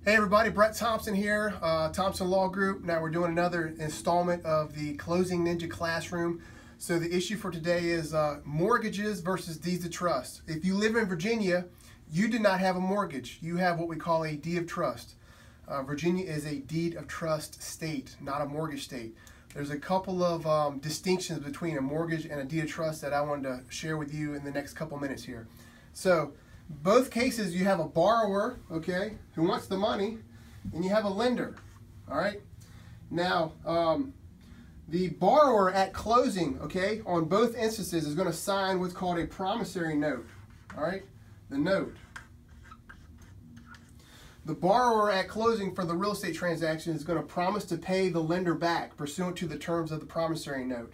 Hey everybody, Brett Thompson here, Thompson Law Group. Now we're doing another installment of the Closing Ninja Classroom. So the issue for today is mortgages versus deeds of trust. If you live in Virginia, you do not have a mortgage. You have what we call a deed of trust. Virginia is a deed of trust state, not a mortgage state. There's a couple of distinctions between a mortgage and a deed of trust that I wanted to share with you in the next couple minutes here. So both cases, you have a borrower, okay, who wants the money, and you have a lender, all right? Now, the borrower at closing, okay, on both instances is going to sign what's called a promissory note, all right? The note. The borrower at closing for the real estate transaction is going to promise to pay the lender back pursuant to the terms of the promissory note.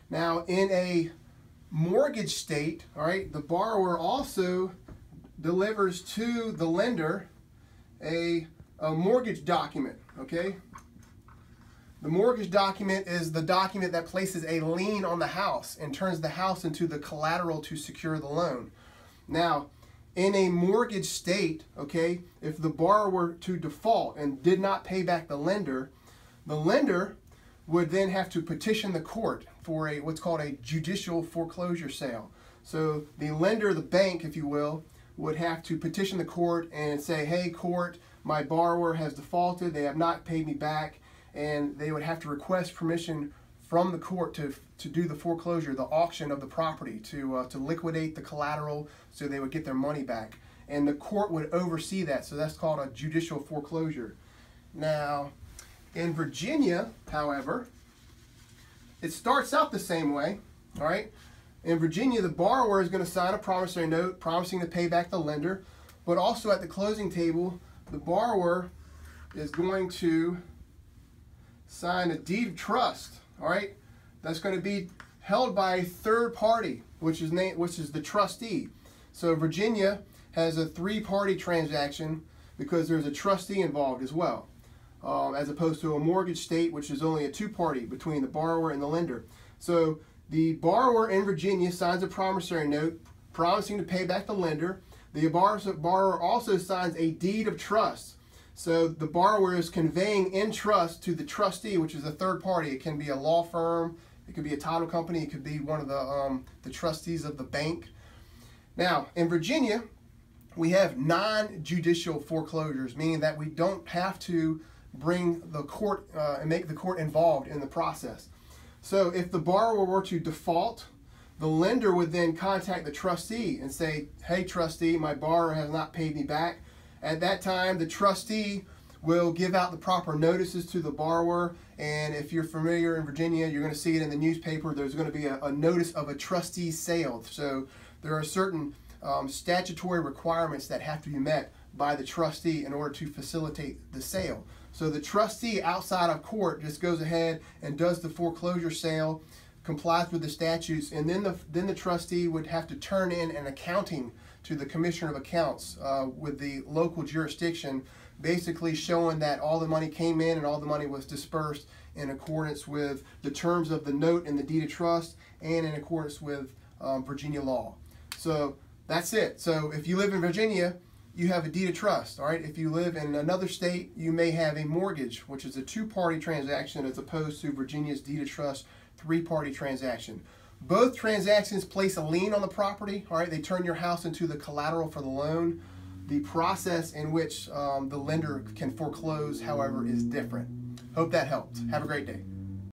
Now, in a mortgage state, all right, the borrower also delivers to the lender a mortgage document, okay? The mortgage document is the document that places a lien on the house and turns the house into the collateral to secure the loan. Now, in a mortgage state, okay, if the borrower were to default and did not pay back the lender would then have to petition the court for a what's called a judicial foreclosure sale. So the lender, the bank, if you will, would have to petition the court and say, hey court, my borrower has defaulted, they have not paid me back, and they would have to request permission from the court to do the foreclosure, the auction of the property, to liquidate the collateral so they would get their money back. And the court would oversee that, so that's called a judicial foreclosure. Now, in Virginia, however, it starts out the same way, all right? In Virginia, the borrower is going to sign a promissory note promising to pay back the lender, but also at the closing table, the borrower is going to sign a deed of trust, all right? That's going to be held by a third party, which is the trustee. So Virginia has a three-party transaction because there's a trustee involved as well, as opposed to a mortgage state, which is only a two-party between the borrower and the lender. So the borrower in Virginia signs a promissory note promising to pay back the lender. The borrower also signs a deed of trust. So the borrower is conveying in trust to the trustee, which is a third party. It can be a law firm, it could be a title company, it could be one of the trustees of the bank. Now, in Virginia, we have non-judicial foreclosures, meaning that we don't have to bring the court and make the court involved in the process. So if the borrower were to default, the lender would then contact the trustee and say, hey trustee, my borrower has not paid me back. At that time, the trustee will give out the proper notices to the borrower, and if you're familiar in Virginia, you're going to see it in the newspaper, there's going to be a notice of a trustee sale. So there are certain statutory requirements that have to be met by the trustee in order to facilitate the sale. So the trustee outside of court just goes ahead and does the foreclosure sale, complies with the statutes, and then the trustee would have to turn in an accounting to the Commissioner of Accounts with the local jurisdiction, basically showing that all the money came in and all the money was dispersed in accordance with the terms of the note and the deed of trust and in accordance with Virginia law. So that's it. So if you live in Virginia, you have a deed of trust, all right? If you live in another state, you may have a mortgage, which is a two-party transaction as opposed to Virginia's deed of trust three-party transaction. Both transactions place a lien on the property, all right? They turn your house into the collateral for the loan. The process in which the lender can foreclose, however, is different. Hope that helped. Have a great day.